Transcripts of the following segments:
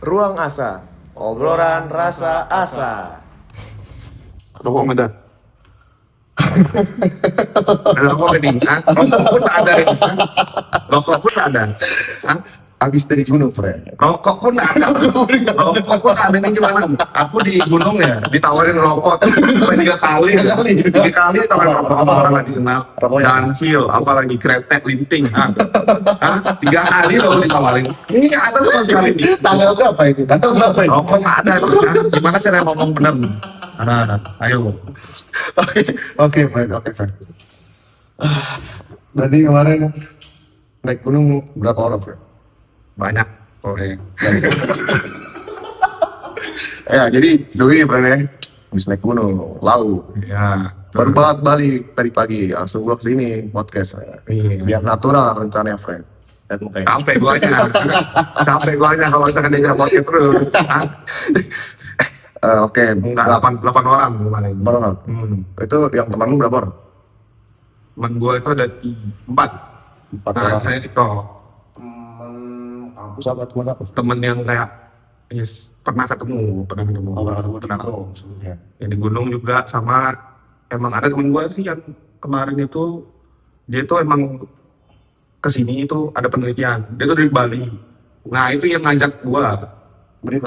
Ruang Asa, obrolan rasa asa. Rokok nggak ada. Ada rokok ini, rokok pun ada ini, rokok pun ada, Habis dari gunung, friend. rokok pun ada, rokok pun ada nih gimana? Aku di gunung ya, ditawarin rokok tuh sampai 3 kali, 3 kali ditawarin rokok sama orang lagi kenal, downhill, apalagi kretek, linting, 3 kali loh ditawarin. Ini nggak ada sama sekali nih. Tanggal berapa ini? Tanggal berapa ini? Rokok nggak ada, gimana sih ngomong bener? Ayo. Oke, friend. Berarti kemarin naik gunung berapa orang, friend? Banyak pokoknya. Ya, jadi Doi, friend ya. Habis naik gunung, lau. Ya, Baru banget balik tadi pagi, langsung gua kesini podcast. Iya. Biar natural rencananya, friend. Dan mukanya. Sampai guanya kalau misalkan dia podcast terus. Oke, Enggak, 8 orang kemarin. berapa orang? Itu yang teman lu berapa orang? Temen gue itu ada 4. 4 Nah, orang. saya TikTok. Aku sahabat teman aku. Temen yang kayak pernah ketemu. Pernah Oh, sebelumnya. yang di gunung juga sama. Emang ada temen gue sih yang kemarin itu dia tuh emang kesini itu ada penelitian. Dia tuh dari Bali. Nah itu yang ngajak gue Berarti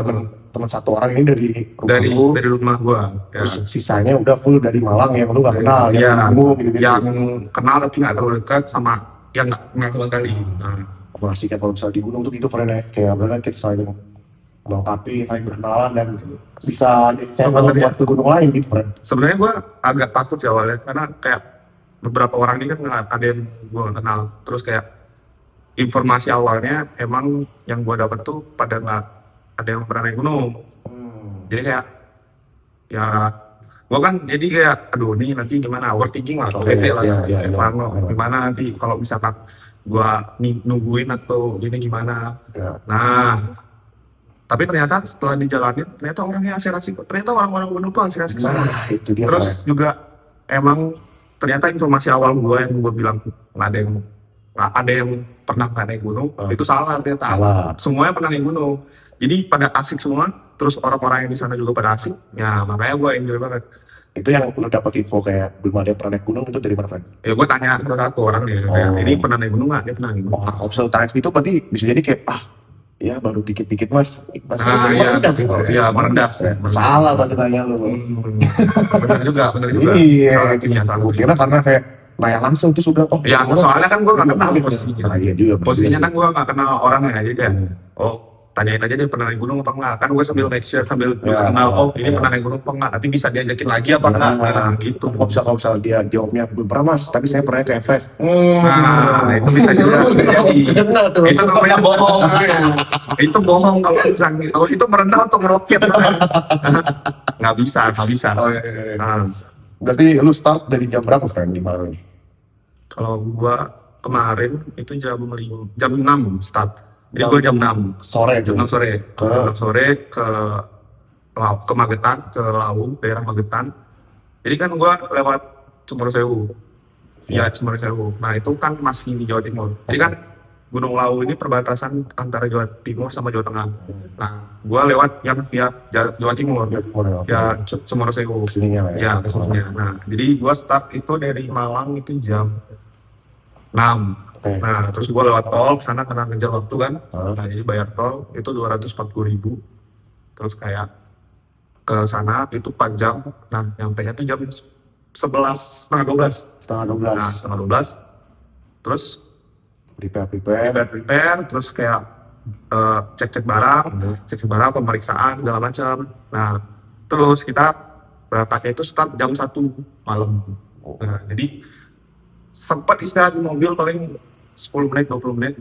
teman satu orang ini dari rumah dari lu, rumah gue. Ya. terus sisanya udah full dari Malang yang lu gak kenal, Iya, yang gunung gitu-gitu. yang kenal tapi nggak terlalu dekat sama yang nggak kenal sama sekali. Nah, Apalagi kan kalau misalnya di gunung tuh gitu, friend ya. Kayak beneran kita saling melengkapi, saling berkenalan dan bisa channel Sebenarnya. buat ke gunung lain gitu, friend. sebenarnya gue agak takut sih awalnya karena kayak beberapa orang ini kan nggak ada yang gue kenal, terus kayak informasi awalnya emang yang gue dapat tuh pada nggak ada yang pernah naik gunung, jadi kayak ya gue kan jadi kayak aduh nih nanti gimana overthinking lah, Oke, bete lah, iya. gimana nanti kalau misalkan gue nungguin atau ini gimana. Ya. Nah tapi ternyata setelah dijalanin ternyata orangnya asik-asik, ternyata orang-orang gunung tuh asik-asik semua. Nah, itu dia, Terus friend. juga emang ternyata informasi awal gue yang gue bilang nggak ada yang pernah nggak naik gunung, itu salah ternyata. Salah. Semuanya pernah naik gunung. Jadi pada asik semua, terus orang-orang yang di sana juga pada asik. Ya makanya gue enjoy banget. Itu yang lu dapat info kayak belum ada yang pernah naik gunung itu dari mana, friend? Ya gue tanya ke satu orang nih, kayak, ini pernah naik gunung nggak? Dia pernah naik gunung. Oh, kalau misalnya tanya itu berarti bisa jadi kayak ya baru dikit-dikit mas. Nah, iya, merendah. Salah berarti tanya lu. Bener juga. Iya, Salah itunya, salah. gue kira karena kayak nanya langsung terus udah Ya, soalnya kan gue nggak kenal posisinya. Nah, iya juga. Posisinya kan gue nggak kenal orangnya, jadi kayak, tanyain aja dia pernah naik gunung apa enggak. Kan gue sambil make sure, sambil kenal, ini pernah naik gunung apa enggak. Nanti bisa diajakin lagi apa enggak, gitu. Kalau misalnya dia jawabnya belum pernah mas, tapi saya pernah ke Everest. Nah, itu bisa juga terjadi. Benar tuh. Itu namanya bohong. Itu bohong kalau itu merendah untuk ngeroket. Nggak bisa. Nah, Berarti lu start dari jam berapa, friend, di Malang ini? kalau gua kemarin itu jam 6 start. Jadi gua jam 6 Sore jam 6 sore. Ke? Jam 6 sore ke Magetan, ke Lawu, daerah Magetan. Jadi kan gua lewat Cemorosewu, via Cemorosewu. Nah itu kan masih di Jawa Timur. Jadi kan Gunung Lawu ini perbatasan antara Jawa Timur sama Jawa Tengah. Nah, gua lewat yang via Jawa Timur, via Cemorosewu. Kesininya lah Ya, kesininya. Nah, jadi gua start itu dari Malang itu jam 6. Oke. Nah, terus gua lewat tol sana karena ngejar waktu kan. Ah. Nah, jadi bayar tol itu 240.000. Terus kayak ke sana itu 4 jam. Nah, nyampenya tuh jam 11, setengah 12. Setengah 12. Nah, setengah 12. Terus Prepare. terus kayak cek barang, pemeriksaan segala macam. Nah, terus kita berangkatnya itu start jam 1 malam. Nah, jadi sempat istirahat di mobil paling 10 menit 20 menit.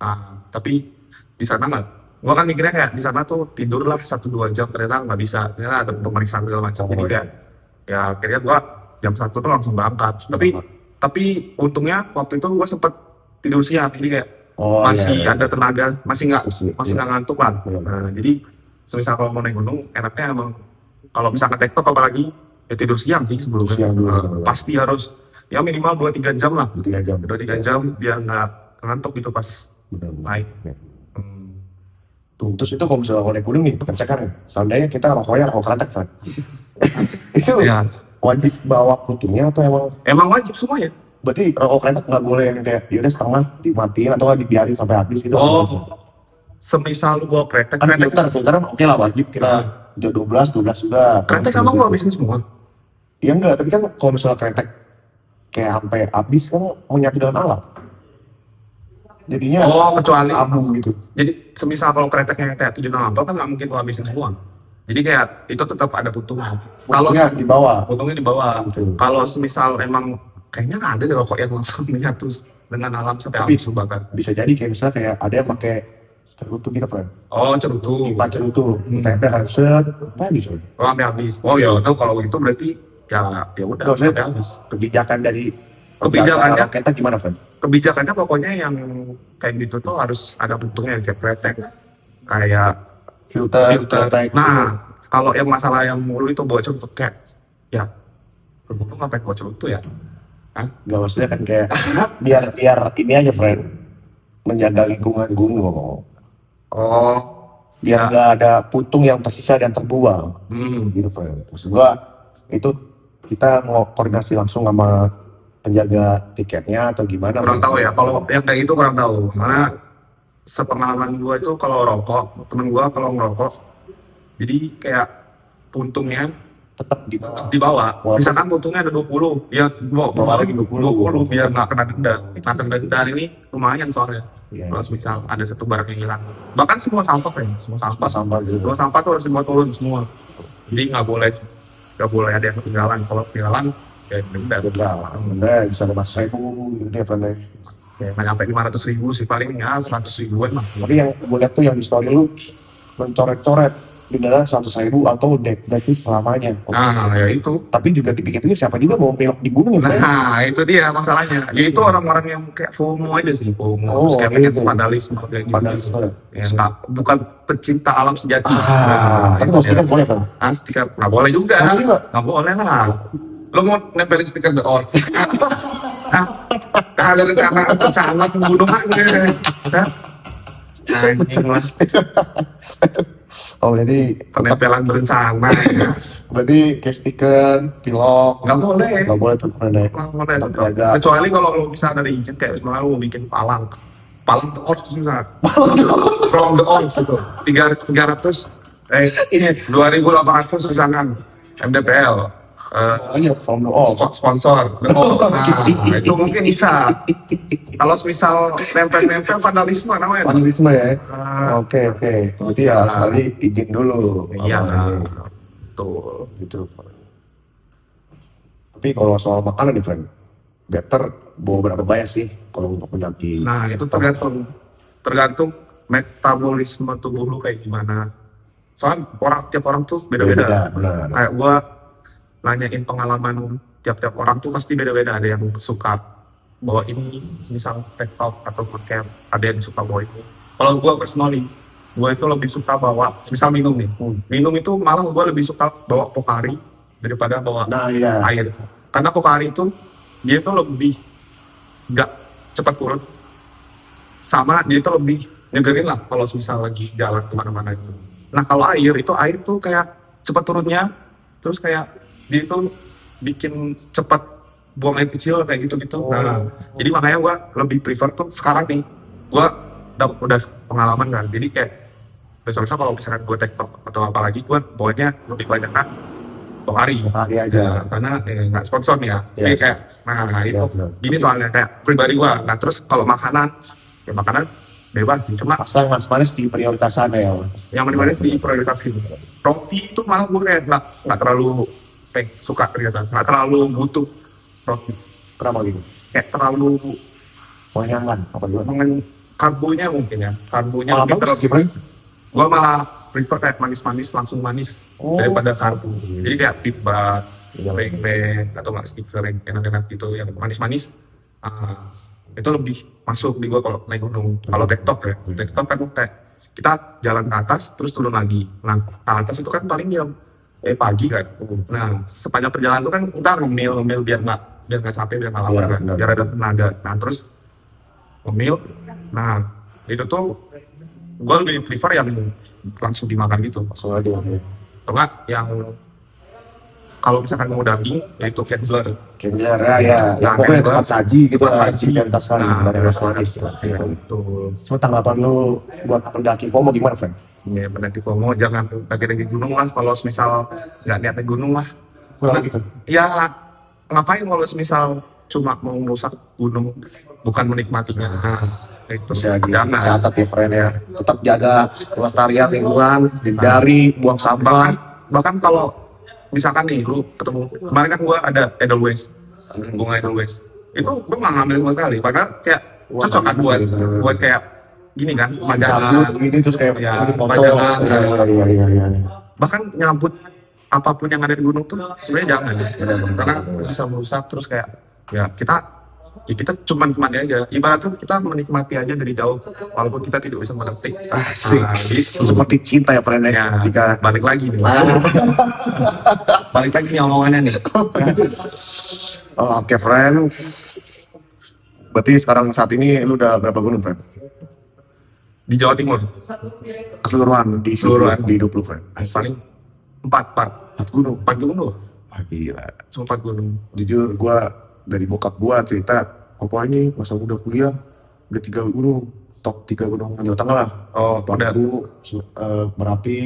Nah, tapi di sana nggak, gua kan mikirnya kayak di sana tuh tidur lah 1-2 jam, ternyata nggak bisa, ternyata ada pemeriksaan segala macam. Jadi kayak ya akhirnya gua jam 1 tuh langsung berangkat. Tapi untungnya waktu itu gua sempet tidur siang, jadi kayak masih ada tenaga, masih nggak ngantuk lah. Nah, jadi semisal kalau mau naik gunung enaknya emang kalau misalkan tektok apalagi ya tidur siang sih sebelumnya. Siang dulu. Pasti harus ya minimal 2-3 jam lah. 3 jam. 2-3 jam biar nggak ngantuk gitu pas Benar. naik. Ya. Tuh, terus itu kalau misalnya kalau naik gunung nih, pengecekan nih. Seandainya kita rokoknya rokok kretek, Fred. Itu Ya, wajib bawa putingnya atau emang wajib semua ya. berarti rokok kretek nggak boleh yang kayak yaudah setengah dimatiin atau nggak dibiarin sampai habis gitu? Oh, semisal lu bawa kretek, Kan filteran oke lah wajib kita udah 12 juga. kretek emang lu habisin semua. Iya enggak, tapi kan kalau misalnya kretek kayak sampai habis kan menyatu dengan alam. Jadinya Oh, kecuali abu gitu. jadi semisal kalau kretek yang kayak 764 kan nggak mungkin lu habisin semua. Jadi kayak itu tetap ada putungan. Kalau Putingnya di bawah. puntungnya di bawah. Gitu. Kalau semisal emang kayaknya nggak ada deh rokok yang langsung menyatu dengan alam sampai Tapi- habis lu bakar. Bisa jadi kayak misalnya kayak ada yang pakai cerutu gitu, Fred. Oh, cerutu. Pipa cerutu, tempel kan set, apa habis, Fred? Oh, sampai habis. Oh ya, itu kalau itu berarti ya udah Nggak usah. sampai habis. Kebijakan dari Kebijakannya- kita gimana, Fred? Kebijakannya pokoknya yang kayak gitu tuh harus ada puntungnya kayak kretek, kayak Filter. filter. Nah, kalau yang masalah yang mulu itu bocor tuh kayak ya berhubung ngapain bocor itu ya? Gak maksudnya kan kayak biar ini aja, Fred, menjaga lingkungan gunung. Oh, Biar Ya. nggak ada putung yang tersisa dan terbuang. Gitu, Fred. Maksud gua itu kita mau koordinasi langsung sama penjaga tiketnya atau gimana? kurang tahu ya. Kalau yang kayak gitu kurang tahu. Karena sepengalaman gua itu kalau rokok, temen gua kalau ngerokok, jadi kayak puntungnya Tetap di bawah. di bawah. Walaupun- Misalkan puntungnya ada 20, ya bawa lagi 20 biar nggak kena denda. Nah, denda ini lumayan soalnya. Iya. Kalau misal ada satu barang yang hilang, bahkan semua sampah ya, semua sampah, Sampah gitu. semua sampah tuh harus dibawa turun semua. Jadi nggak boleh ada yang ketinggalan. Kalau ketinggalan, ya denda. Benda bisa ada mas ribu gitu ya, Fred. Ya, nggak nyampe 500.000 sih paling ya 100.000-an mah. Tapi yang gue lihat tuh yang di story lu mencoret-coret denda 100.000 atau berarti selamanya. Nah, ya itu. Tapi juga dipikir-pikir siapa juga mau pelok di gunung ya, Fred? Nah, itu dia masalahnya. Ya itu orang-orang yang kayak FOMO aja sih, FOMO. Oh, Terus kayak pengen gitu. vandalisme kayak gitu. Vandalisme. Ya, bukan pecinta alam sejati. Tapi kalau stiker boleh, Fred? Stiker nggak boleh juga. Boleh juga. Nggak boleh lah. Lo mau nempelin stiker The Orc? Hah? Ada rencana pembunuhan gue. Hah? Anjing lah. Oh, berarti Penempelan berencana. Ya. berarti kayak stiker, pilok Nggak boleh. nggak boleh tuh, Fred. Nggak boleh. Jaga. Kecuali kalau lo bisa ada izin kayak misalnya lo bikin palang The Orc misalnya. From The Orc gitu. 2.800 misalkan MDPL. Makanya from the off. Sponsor The Orc. Nah, itu mungkin bisa. Kalau misal nempel-nempel vandalisme namanya. Vandalisme ya. Ah, Oke. Berarti ya sekali izin dulu. Iya, Awalnya. tuh. Gitu. Tapi kalau soal makanan nih, friend, better bawa berapa banyak sih kalau untuk mendaki? Nah, itu tergantung metabolisme tubuh lu kayak gimana. Soalnya tiap orang tuh beda-beda. Benar. Kayak gua nanyain pengalaman tiap-tiap orang tuh pasti beda-beda. Ada yang suka bawa ini, misal TikTok atau bootcamp. Ada yang suka bawa ini. Kalau gua personally, gua itu lebih suka bawa, misal minum nih. Minum itu malah gua lebih suka bawa Pocari daripada bawa Nah, iya. air. Karena Pocari itu dia tuh lebih nggak cepat turun, sama dia itu lebih nyegerin lah kalau misal lagi jalan kemana-mana itu. Nah kalau air tuh kayak cepat turunnya, terus kayak dia itu bikin cepat buang air kecil kayak gitu-gitu. Nah jadi makanya gua lebih prefer tuh sekarang nih, gua udah pengalaman kan, jadi kayak besok-besok kalau misalkan gua TikTok atau apalagi gua bawanya lebih banyak kan Pocari. Pocari aja. Karena nggak sponsor nih ya. Iya, Jadi kayak, nah itu benar. gini soalnya kayak pribadi gua. Nah terus kalau makanan, ya makanan bebas. Cuma Pasang manis di prioritasan ya. yang manis-manis diprioritaskan. Roti itu malah gue kayak nggak terlalu suka ternyata, nggak terlalu butuh roti. Kenapa gitu? Kayak terlalu Menyenangkan apa gimana? karbonya mungkin ya. Karbonya Malah lebih bagus sih, terlalu. friend. Gua malah prefer kayak manis-manis langsung manis Oh. daripada karbo. Jadi kayak pizza, Iya. pempek atau nggak stiker yang enak-enak gitu yang manis-manis. Itu lebih masuk di gua kalau naik gunung. Kalau TikTok ya, TikTok kan kayak kita jalan ke atas terus turun lagi. Nah ke atas itu kan paling jam pagi kan. Nah sepanjang perjalanan itu kan kita ngemil biar nggak capek, biar nggak lapar Iya, kan, benar. biar ada tenaga. Nah terus ngemil. Nah itu tuh gue lebih prefer yang langsung dimakan gitu. Langsung aja. Atau enggak yang kalau misalkan mau daging yaitu Ketzler. Kenjar ya, Nah, pokoknya Kenjar. cepat saji gitu Cepat lah, saji. identitas kan, Nah, dari manis gitu. Iya, betul. So tanggapan lu buat pendaki FOMO gimana, Frank? Ya, pendaki FOMO jangan daki gunung lah. Kalau misal nggak niat naik gunung lah. Kurang gitu. Ya ngapain kalau misal cuma mau merusak gunung, bukan menikmatinya. Nah, itu Bisa jangan. dicatat ya, friend ya. Tetap jaga kelestarian lingkungan, hindari buang sampah. Bahkan kalau misalkan nih lu ketemu kemarin kan gua ada Edelweiss, bunga Edelweiss, itu gua nggak ngambil sama sekali. Padahal kayak cocok kan buat kayak gini kan, Cabut pajangan. gini terus kayak Ya, foto. pajangan. Iya. Bahkan nyambut apapun yang ada di gunung tuh sebenarnya jangan, Benar. karena bisa merusak. Terus kayak ya kita cuma nikmati aja, ibaratnya kita menikmati aja dari jauh walaupun kita tidak bisa menetik. Asik. Gitu. Seperti cinta ya, friend ya. Ya, Jika balik lagi nih, balik lagi nih omongannya nih. oh, oke, friend. Berarti sekarang saat ini lu udah berapa gunung, friend? Di Jawa Timur Keseluruhan di Keseluruhan. di hidup lu, friend. paling empat 4 gunung. loh, Gila. cuma 4 gunung. Jujur gua dari bokap gua cerita, papa ini masa muda kuliah udah 3 gunung, top 3 gunung Jawa Tengah lah. Oh, udah. Paku, Merapi,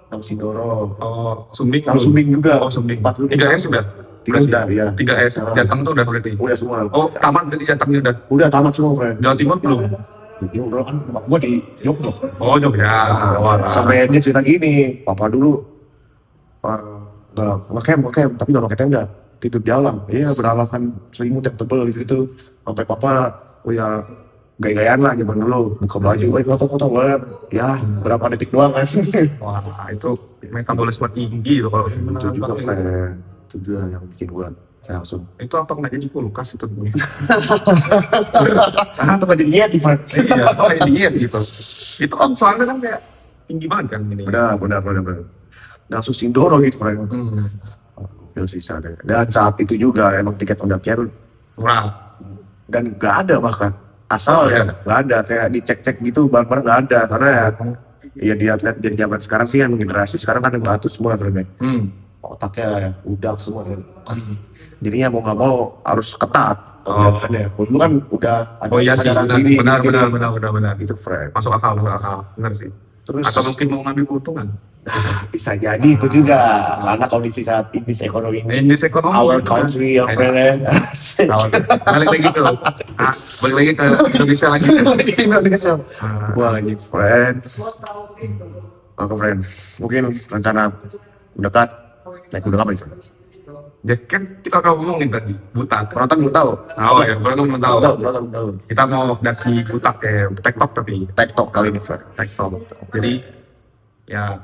sama Sindoro, Oh, Sumbing. sama Sumbing juga. Oh, Sumbing. 4 gunung. 3S sudah. 3 sudah, ya. 3S. Jateng tuh udah berarti. Udah semua. Oh, tamat berarti Jatengnya udah. Udah tamat semua, friend. Jawa Timur belum. Ini udah kan bokap gua di Jogja. Oh, Jogja. Nah, sampai dia cerita gini, papa dulu ngecamp, tapi nggak pakai tenda, tidur di alam. Iya, beralasan selimut yang tebel gitu. Sampai papa, ya gaya-gayaan lah zaman dulu, buka baju, foto-foto banget. Ya, berapa detik doang kan. Wah, itu metabolisme tinggi loh kalau Itu juga, friend. Itu juga yang bikin gua kayak langsung. itu apa nggak jadi kulkas itu dulu. Karena tuh jadi diet, Ivan. Iya, apa kayak diet gitu. Itu kan soalnya kan kayak tinggi banget kan ini. Benar. Langsung Sindoro gitu, friend. Ya sih, sadar. Dan saat itu juga emang tiket pendakian Murah. dan nggak ada bahkan asal ya nggak ada, kayak dicek gitu barang-barang nggak ada, karena ya dia lihat dari zaman sekarang sih, yang generasi sekarang kan yang batu semua, friend. Otaknya ya udah semua, friend. Jadinya mau nggak mau harus ketat. Oh. Dulu kan udah ada Oh iya sih, kesadaran benar, diri, benar. gitu, friend. Masuk akal, benar sih. Terus Atau mungkin mau ngambil keuntungan. bisa jadi itu juga karena kondisi saat ini ekonomi Ini ekonomi. our country yang friend ya. Balik lagi tuh. Balik lagi ke Indonesia lagi. Indonesia. Ah. Wah, ini friend. Oke, friend. Mungkin rencana mendekat naik gunung apa nih, friend? Ya kan kita udah ngomongin tadi, Butak. Penonton belum tahu. Oh ya, belum tahu. Penonton belum tahu. Kita mau daki Butak ya, TikTok tapi TikTok kali ini, friend. TikTok. Jadi ya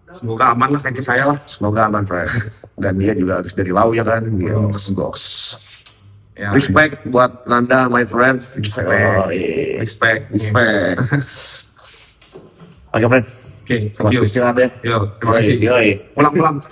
semoga aman lah kaki saya lah. Semoga aman, friend. Dan dia juga habis dari Lau ya kan. Dia bos. Ya, Respect buat Nanda, my friend. Respect. Oh, iya. Respect. Oke, friend. Oke, thank Selamat you. istirahat ya. Yo, terima kasih. Yoi. Pulang.